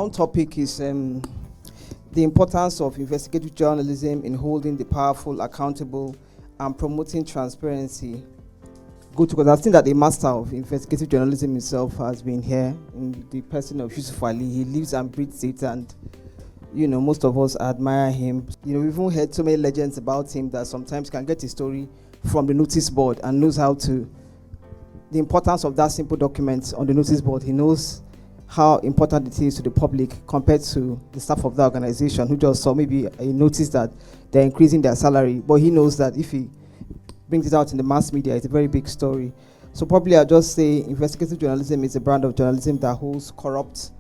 own topic is the importance of investigative journalism in holding the powerful accountable and promoting transparency. Good, because I've seen that a master of investigative journalism himself has been here in the person of Yusuf Ali. He lives and breathes it, and most of us admire him. We've even heard so many legends about him that sometimes can get a story from the notice board and knows how to. The importance of that simple document on the notice board, he knows how important it is to the public compared to the staff of the organization who just saw maybe a notice that they're increasing their salary, but he knows that if he brings it out in the mass media, it's a very big story. So probably I'll just say investigative journalism is a brand of journalism that holds corrupt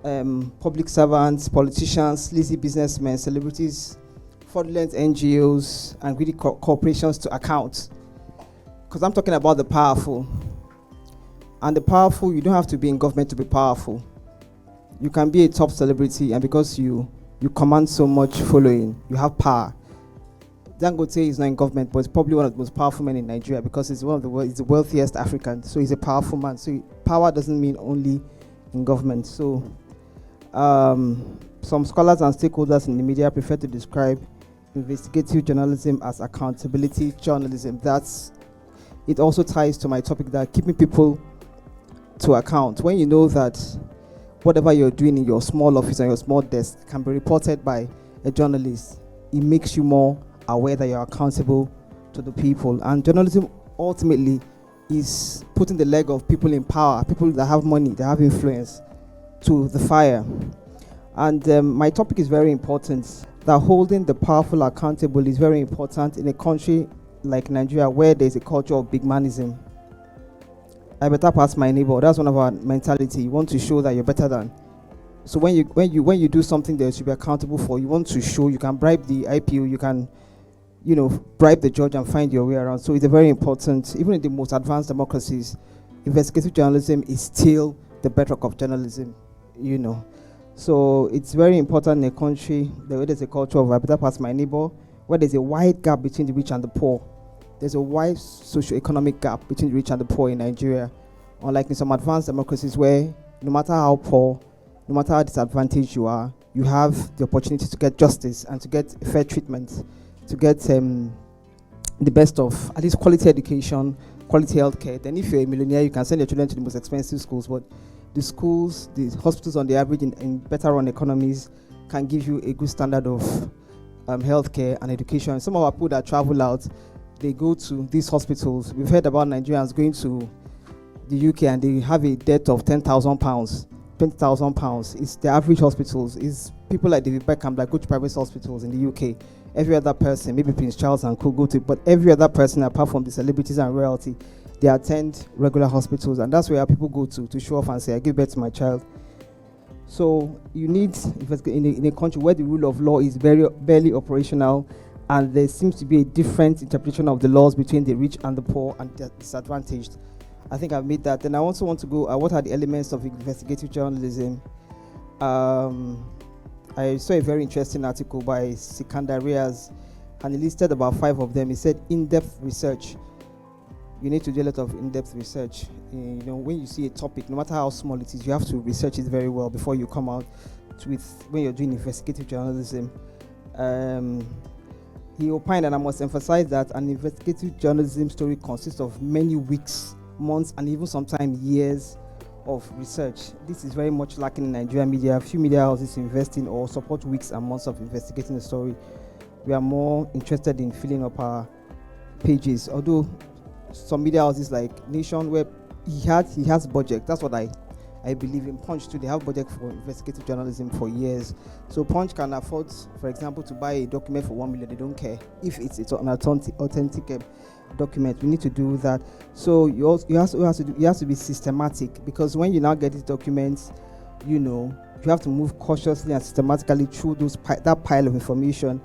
public servants, politicians, sleazy businessmen, celebrities, fraudulent NGOs, and greedy corporations to account. Because I'm talking about the powerful. And the powerful, you don't have to be in government to be powerful. You can be a top celebrity, and because you command so much following, you have power. Dangote is not in government, but he's probably one of the most powerful men in Nigeria because he's he's the wealthiest African, so he's a powerful man. So power doesn't mean only in government. So some scholars and stakeholders in the media prefer to describe investigative journalism as accountability journalism. It also ties to my topic that keeping people to account. When you know that whatever you're doing in your small office or your small desk can be reported by a journalist, it makes you more aware that you're accountable to the people. And journalism ultimately is putting the leg of people in power, people that have money, that have influence, to the fire. And my topic is very important, that holding the powerful accountable is very important in a country like Nigeria where there's a culture of big manism. I better pass my neighbor. That's one of our mentality. You want to show that you're better than. So when you do something that you should be accountable for, you want to show you can bribe the IPO, you can bribe the judge and find your way around. So it's a very important, even in the most advanced democracies, investigative journalism is still the bedrock of journalism, So it's very important in a country where there's a culture of I better pass my neighbor, where there's a wide gap between the rich and the poor. There's a wide socio-economic gap between the rich and the poor in Nigeria, unlike in some advanced democracies where no matter how poor, no matter how disadvantaged you are, you have the opportunity to get justice and to get fair treatment, to get the best of at least quality education, quality healthcare. Then if you're a millionaire, you can send your children to the most expensive schools, but the schools, the hospitals on the average in better run economies can give you a good standard of healthcare and education. Some of our people that travel out, they go to these hospitals. We've heard about Nigerians going to the UK and they have a debt of £10,000, £20,000. It's the average hospitals. It's people like David Beckham that go to private hospitals in the UK. Every other person, maybe Prince Charles and could go to, but every other person apart from the celebrities and royalty, they attend regular hospitals, and that's where people go to show off and say, I give birth to my child. So you need, in a country where the rule of law is barely operational, and there seems to be a different interpretation of the laws between the rich and the poor and the disadvantaged. I think I've made that. Then I also want to go, what are the elements of investigative journalism? I saw a very interesting article by Sikandar Riaz, and he listed about 5 of them. He said in-depth research. You need to do a lot of in-depth research. When you see a topic, no matter how small it is, you have to research it very well before you come out with when you're doing investigative journalism. He opined, and I must emphasize that an investigative journalism story consists of many weeks, months, and even sometimes years of research. This is very much lacking in Nigerian media. Few media houses invest in or support weeks and months of investigating a story. We are more interested in filling up our pages, although some media houses like Nation, where he has budget. That's what I believe in. Punch too, they have budget for investigative journalism for years. So Punch can afford, for example, to buy a document for 1 million. They don't care if it's an authentic document. We need to do that. So you have to be systematic, because when you now get these documents, you have to move cautiously and systematically through that pile of information.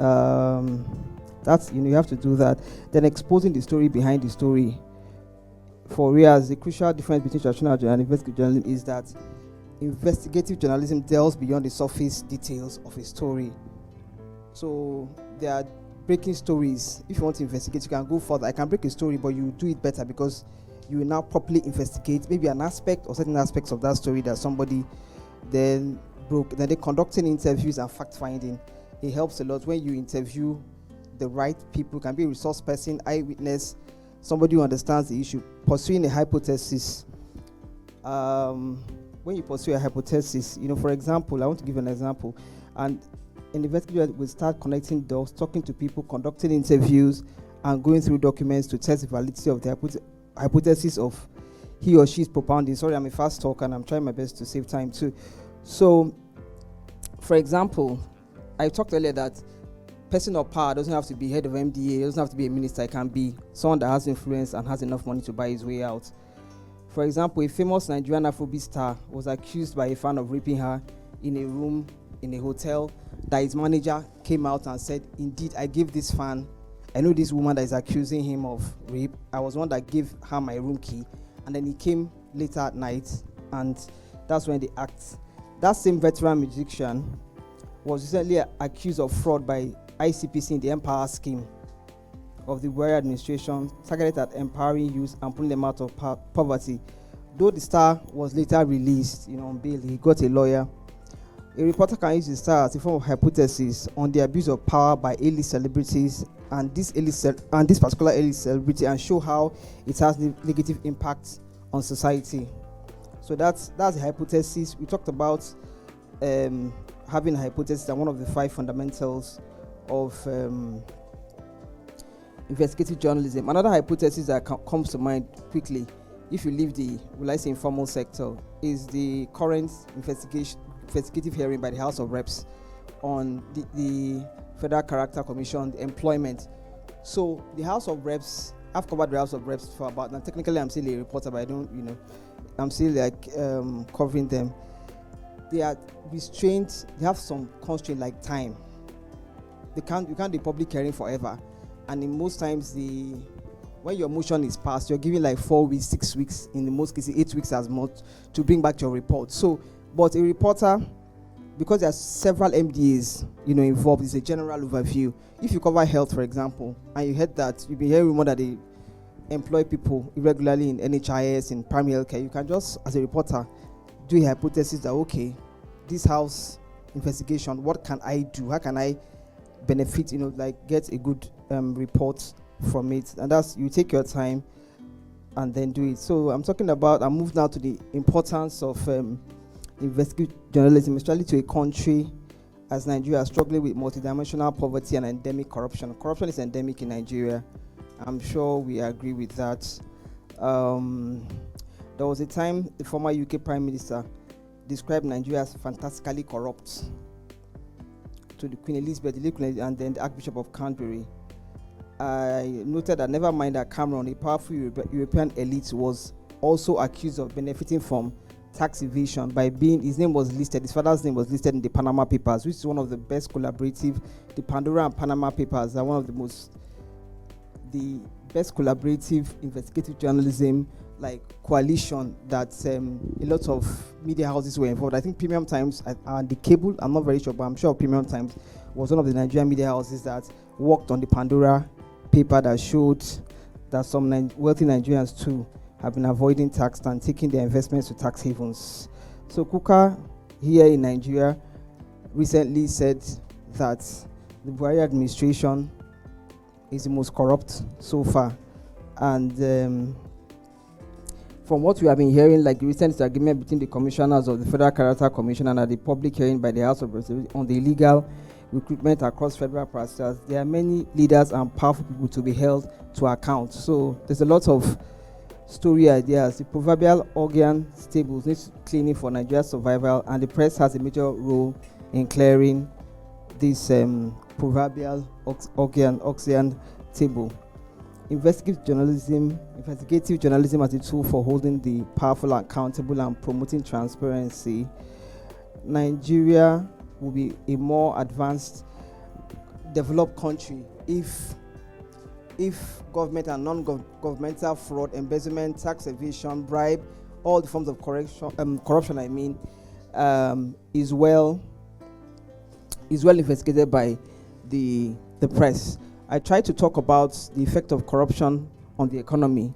You have to do that. Then exposing the story behind the story. For Riaz, the crucial difference between traditional and investigative journalism is that investigative journalism delves beyond the surface details of a story. So there are breaking stories. If you want to investigate, you can go further. I can break a story, but you do it better because you will now properly investigate maybe an aspect or certain aspects of that story that somebody Then they're conducting interviews and fact finding. It helps a lot when you interview the right people. Can be a resource person, eyewitness, somebody who understands the issue. Pursuing a hypothesis. When you pursue a hypothesis, for example, I want to give an example. And an investigator will start connecting dots, talking to people, conducting interviews, and going through documents to test the validity of the hypothesis of he or she is propounding. Sorry, I'm a fast talker and I'm trying my best to save time too. So, for example, I talked earlier that person of power doesn't have to be head of MDA, doesn't have to be a minister. It can be someone that has influence and has enough money to buy his way out. For example, a famous Nigerian Afrobeat star was accused by a fan of raping her in a room in a hotel, that his manager came out and said, indeed, I gave this fan, I know this woman that is accusing him of rape, I was one that gave her my room key. And then he came later at night, and that's when they act. That same veteran musician was recently accused of fraud by ICPC in the Empower scheme of the Buhari administration, targeted at empowering youth and pulling them out of poverty. Though the star was later released, on bail, he got a lawyer. A reporter can use the star as a form of hypothesis on the abuse of power by A-list celebrities and this particular A-list celebrity, and show how it has negative impact on society. So that's the hypothesis. We talked about having a hypothesis, and one of the 5 fundamentals of investigative journalism. Another hypothesis that comes to mind quickly, if you leave the, informal sector, is the current investigative hearing by the House of Reps on the Federal Character Commission, the employment. So the House of Reps, I've covered the House of Reps for about, now technically I'm still a reporter, but I don't, I'm still covering them. They are restrained, they have some constraint like time. You can't be public hearing forever. And in most times, when your motion is passed, you're giving 4 weeks, 6 weeks, in the most cases 8 weeks as much, to bring back your report. So, but a reporter, because there are several MDAs, involved, it's a general overview. If you cover health, for example, and you heard that, you've been hearing rumor that they employ people irregularly in NHIS, in primary healthcare, you can just, as a reporter, do a hypothesis that, okay, this house investigation, what can I do? How can I benefit, get a good report from it? And that's, you take your time and then do it. So I'm moved now to the importance of investigative journalism, especially to a country as Nigeria, struggling with multidimensional poverty and endemic corruption. Corruption is endemic in Nigeria. I'm sure we agree with that. There was a time the former UK Prime Minister described Nigeria as fantastically corrupt to the Queen Elizabeth, and then the Archbishop of Canterbury. I noted that never mind that Cameron, a powerful European elite, was also accused of benefiting from tax evasion by his name was listed, his father's name was listed in the Panama Papers, which is one of the best collaborative, the Pandora and Panama Papers are one of the best collaborative investigative journalism coalition that a lot of media houses were involved. I think Premium Times and the cable, I'm not very sure, but I'm sure Premium Times was one of the Nigerian media houses that worked on the Pandora paper that showed that some wealthy Nigerians too have been avoiding tax and taking their investments to tax havens. So Kuka here in Nigeria recently said that the Buhari administration is the most corrupt so far. And from what we have been hearing, the recent agreement between the commissioners of the Federal Character Commission and at the public hearing by the House of Representatives on the illegal recruitment across federal parastatals, there are many leaders and powerful people to be held to account. So there's a lot of story ideas. The proverbial organ stables needs cleaning for Nigeria's survival, and the press has a major role in clearing this proverbial oxygen table. Investigative journalism as a tool for holding the powerful accountable and promoting transparency. Nigeria will be a more advanced, developed country if government and non-governmental fraud, embezzlement, tax evasion, bribe, all the forms of corruption, is well investigated by the press. I try to talk about the effect of corruption on the economy.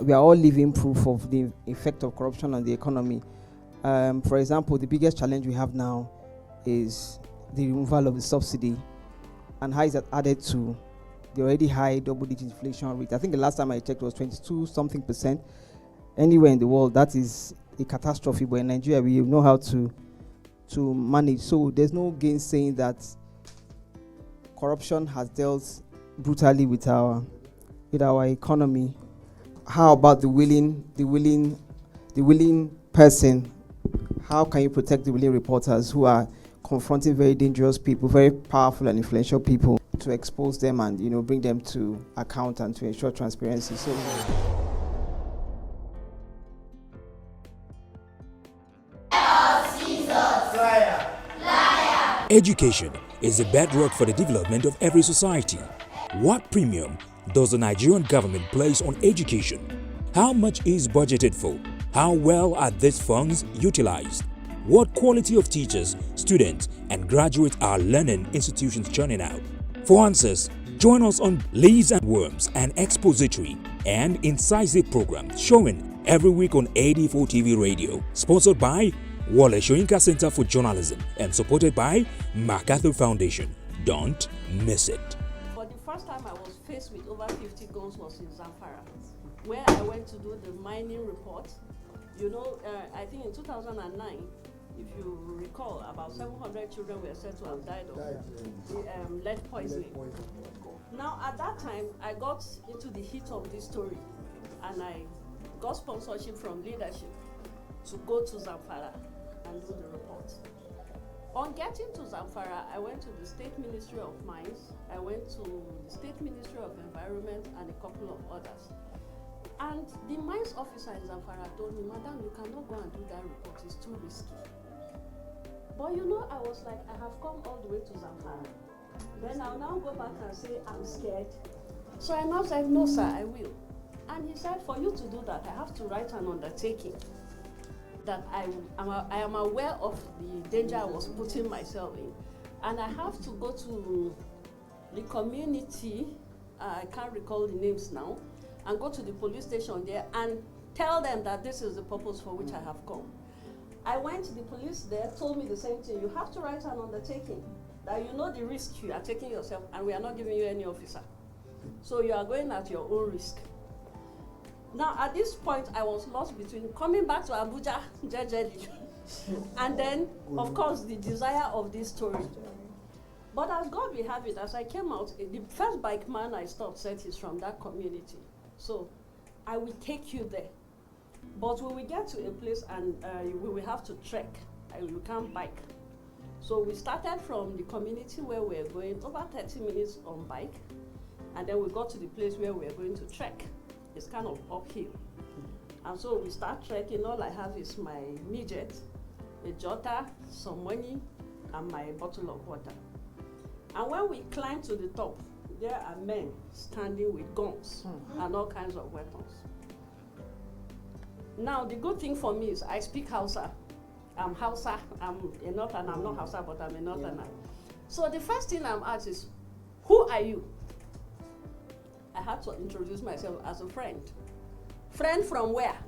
We are all living proof of the effect of corruption on the economy. For example, the biggest challenge we have now is the removal of the subsidy, and how is that added to the already high double-digit inflation rate. I think the last time I checked was 22 something percent. Anywhere in the world, that is a catastrophe, but in Nigeria, we know how to manage. So there's no gainsaying that corruption has dealt brutally with our economy. How about the willing person? How can you protect the willing reporters who are confronting very dangerous people, very powerful and influential people, to expose them and bring them to account and to ensure transparency? So education is the bedrock for the development of every society. What premium does the Nigerian government place on education? How much is budgeted for? How well are these funds utilized? What quality of teachers, students, and graduates are learning institutions churning out? For answers, join us on Leaves and Worms, an expository and incisive program showing every week on AD4 TV Radio, sponsored by Wale Soyinka Center for Journalism and supported by MacArthur Foundation. Don't miss it. For the first time I was faced with over 50 guns was in Zamfara, where I went to do the mining report. I think in 2009, if you recall, about 700 children were said to have died of lead poisoning. Now, at that time, I got into the heat of this story, and I got sponsorship from leadership to go to Zamfara and do the report. On getting to Zamfara, I went to the State Ministry of Mines, I went to the State Ministry of Environment, and a couple of others. And the mines officer in Zamfara told me, "Madam, you cannot go and do that report, it's too risky." But I was like, I have come all the way to Zamfara. Then I'll now go back and say, I'm scared. So I now said, "No, sir, I will." And he said, "For you to do that, I have to write an undertaking that I am aware of the danger I was putting myself in. And I have to go to the community, I can't recall the names now, and go to the police station there and tell them that this is the purpose for which I have come." I went to the police there, told me the same thing. You have to write an undertaking that you know the risk you are taking yourself, and we are not giving you any officer. So you are going at your own risk. Now, at this point, I was lost between coming back to Abuja, jejely, and then, of course, the desire of this story. But as God will have it, as I came out, the first bike man I stopped said he's from that community. So I will take you there. But when we get to a place and we will have to trek, we can't bike. So we started from the community where we're going, over 30 minutes on bike, and then we got to the place where we're going to trek. It's kind of uphill. And so we start trekking. All I have is my midget, a jotter, some money, and my bottle of water. And when we climb to the top, there are men standing with guns and all kinds of weapons. Now, the good thing for me is I speak Hausa. I'm Hausa. I'm a Northerner. I'm not Hausa, but I'm a Northerner. So the first thing I'm asked is, "Who are you?" I had to introduce myself as a friend. "Friend from where?"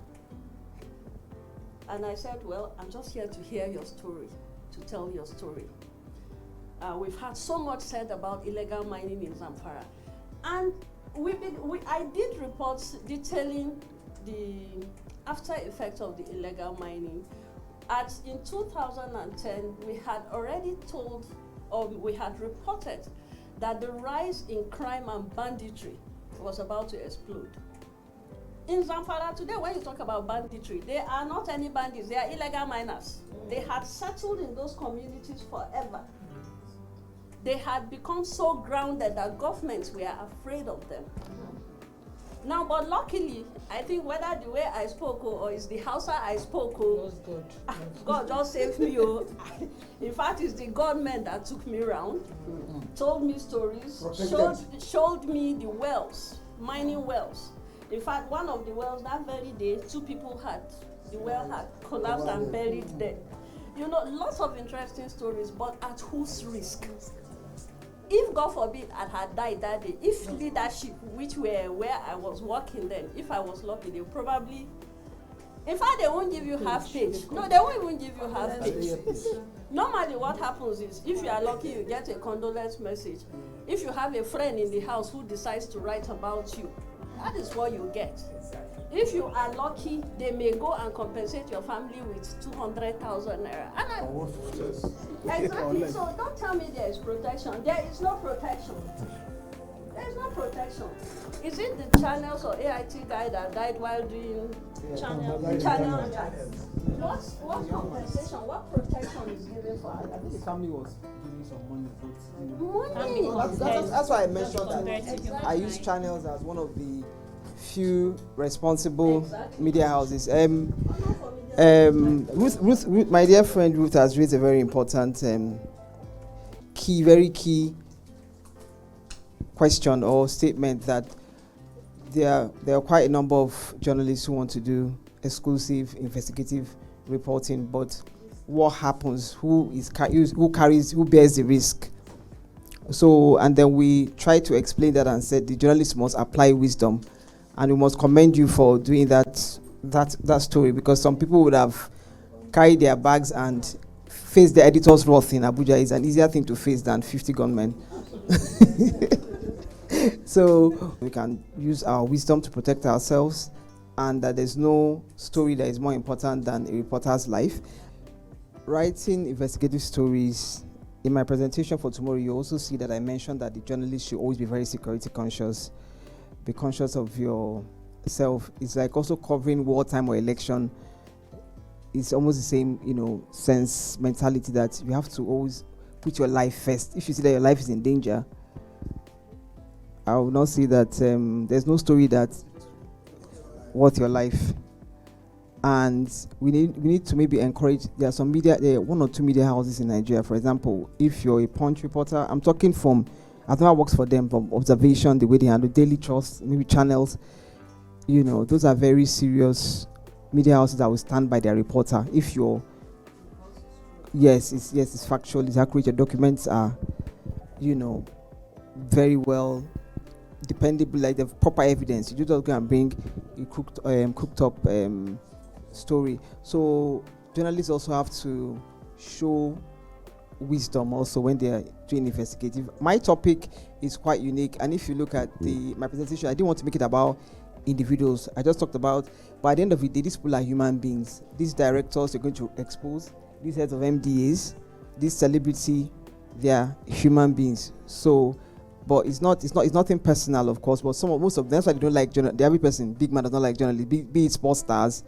And I said, "Well, I'm just here to hear your story, to tell your story. We've had so much said about illegal mining in Zamfara." And I did reports detailing the after effects of the illegal mining. In 2010, we had already told, or we had reported, that the rise in crime and banditry was about to explode. In Zamfara today, when you talk about banditry, they are not any bandits, they are illegal miners. They had settled in those communities forever. They had become so grounded that governments were afraid of them. Now, but luckily, I think whether the way I spoke or it's the Hausa I spoke, God just saved me. In fact, it's the government that took me around, told me stories, showed me the wells, mining wells. In fact, one of the wells, that very day, the well had collapsed and buried there. Lots of interesting stories, but at whose risk? If, God forbid, I had died that day, if leadership, which were where I was working then, if I was lucky, they probably In fact, they won't give you half page. No, they won't even give you half page. Normally, what happens is, if you are lucky, you get a condolence message. If you have a friend in the house who decides to write about you, that is what you get. If you are lucky, they may go and compensate your family with 200,000 naira. Exactly. So don't tell me there is protection. There is no protection. There is no protection. Is it the channels or AIT guy that died while doing channel? What compensation? What protection is given for others? I think the family was giving some money, Money. That's why I mentioned that. Exactly. I use channels as one of the few responsible media houses. Ruth, my dear friend Ruth has raised a very important, very key question or statement that there are quite a number of journalists who want to do exclusive investigative reporting, but what happens? Who bears the risk? So, and then we try to explain that and said the journalists must apply wisdom, and we must commend you for doing that story, because some people would have carried their bags and faced the editor's wrath in Abuja. Is an easier thing to face than 50 gunmen. So we can use our wisdom to protect ourselves, and that there's no story that is more important than a reporter's life. Writing investigative stories. In my presentation for tomorrow, you also see that I mentioned that the journalist should always be very security conscious. Be conscious of yourself. It's like also covering wartime or election. It's almost the same, sense, mentality that you have to always put your life first. If you see that your life is in danger, I will not say that there's no story that's worth your life. And we need to maybe encourage. There are one or two media houses in Nigeria. For example, if you're a Punch reporter, I'm talking from, I've never worked for them, from observation, the way they handle Daily Trust, maybe channels. Those are very serious media houses that will stand by their reporter. If you're, it's factual, it's accurate. Your documents are, very well dependable, like the proper evidence. You just go and bring a cooked up story. So journalists also have to show wisdom also when they are doing investigative. My topic is quite unique, and if you look at my presentation, I didn't want to make it about individuals. I just talked about, but at the end of the day, these people are human beings. These directors you're going to expose, these heads of MDAs, this celebrity, they are human beings. So, but it's nothing personal, of course. But most of them, that's why they don't like journalists. Every person, big man, does not like journalists. Be it sports stars.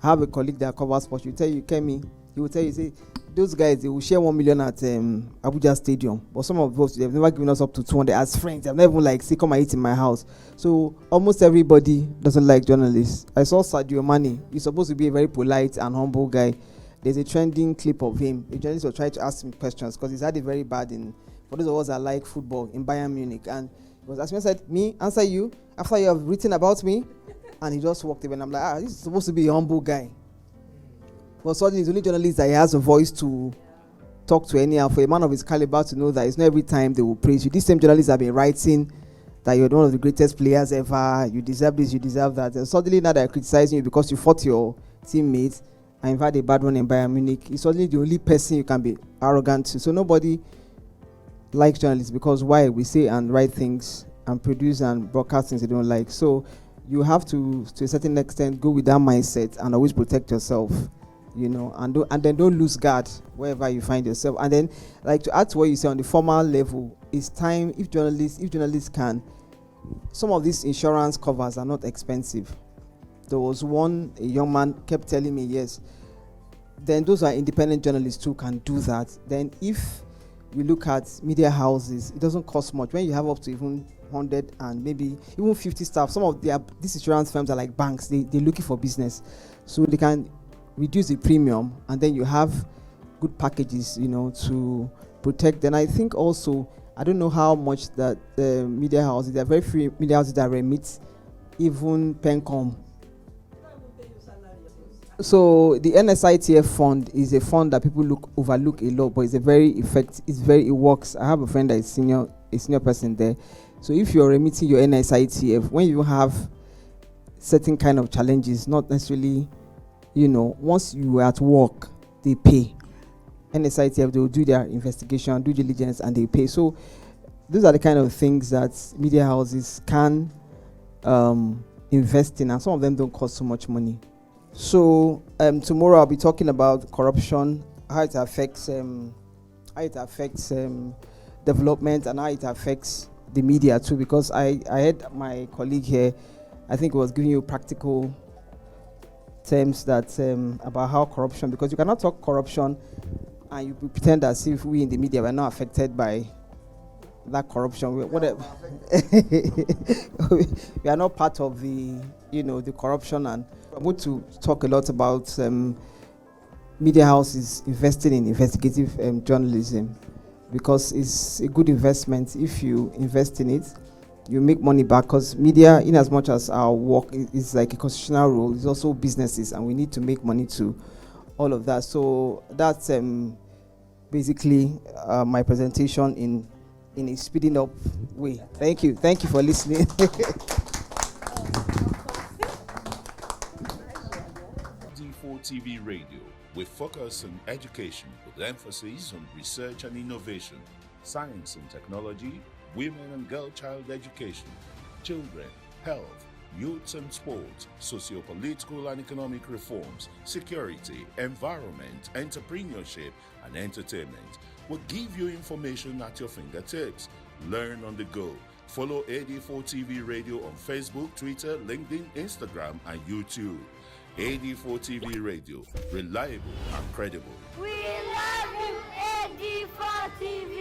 I have a colleague that covers sports. He will tell you, Kemi, he will tell you, say, those guys, they will share 1 million at Abuja Stadium. But some of us, they've never given us up to 200 as friends. They've never say, come and eat in my house. So almost everybody doesn't like journalists. I saw Sadio Mane. He's supposed to be a very polite and humble guy. There's a trending clip of him. A journalist will try to ask him questions because he's had it very bad for those of us that like football in Bayern Munich. And he was asking me, I said, me, answer you after you have written about me? And he just walked away. And I'm like, this is supposed to be a humble guy. But suddenly, he's the only journalist that he has a voice to talk to anyhow. For a man of his caliber to know that it's not every time they will praise you. These same journalists have been writing that you're one of the greatest players ever. You deserve this, you deserve that. And suddenly, now they're criticizing you because you fought your teammates and you've had a bad one in Bayern Munich. It's suddenly the only person you can be arrogant to. So nobody likes journalists because why? We say and write things and produce and broadcast things they don't like. So you have to a certain extent, go with that mindset and always protect yourself. And then don't lose guard wherever you find yourself. And then, like, to add to what you say on the formal level, it's time if journalists can. Some of these insurance covers are not expensive. There was a young man kept telling me, yes. Then those are independent journalists too can do that. Then if you look at media houses, it doesn't cost much. When you have up to even 100 and maybe even 50 staff, some of these insurance firms are like banks. They're looking for business, so they can reduce the premium, and then you have good packages, to protect. Then I think also, I don't know how much that the media houses, there are very few media houses that remit even Pencom. So the NSITF fund is a fund that people overlook a lot, but it's a very effective. It works. I have a friend that is a senior person there. So if you're remitting your NSITF, when you have certain kind of challenges, not necessarily once you are at work, they pay. NSITF, they will do their investigation, due diligence, and they pay. So those are the kind of things that media houses can invest in, and some of them don't cost so much money. So tomorrow I'll be talking about corruption, how it affects development, and how it affects the media too. Because I had my colleague here, I think, was giving you practical terms that about how corruption, because you cannot talk corruption and you pretend as if we in the media were not affected by that corruption. We are not part of the the corruption. And I'm going to talk a lot about media houses investing in investigative journalism, because it's a good investment. If you invest in it, you make money back, because media, in as much as our work is like a constitutional role, it's also businesses, and we need to make money to all of that. So that's basically my presentation in a speeding up way. Thank you for listening. D4 TV Radio, we focus on education with emphasis on research and innovation, science and technology, women and girl child education, children, health, youth and sports, socio-political and economic reforms, security, environment, entrepreneurship, and entertainment. We'll give you information at your fingertips. Learn on the go. Follow AD4 TV Radio on Facebook, Twitter, LinkedIn, Instagram, and YouTube. AD4 TV Radio, reliable and credible. We love you, AD4 TV.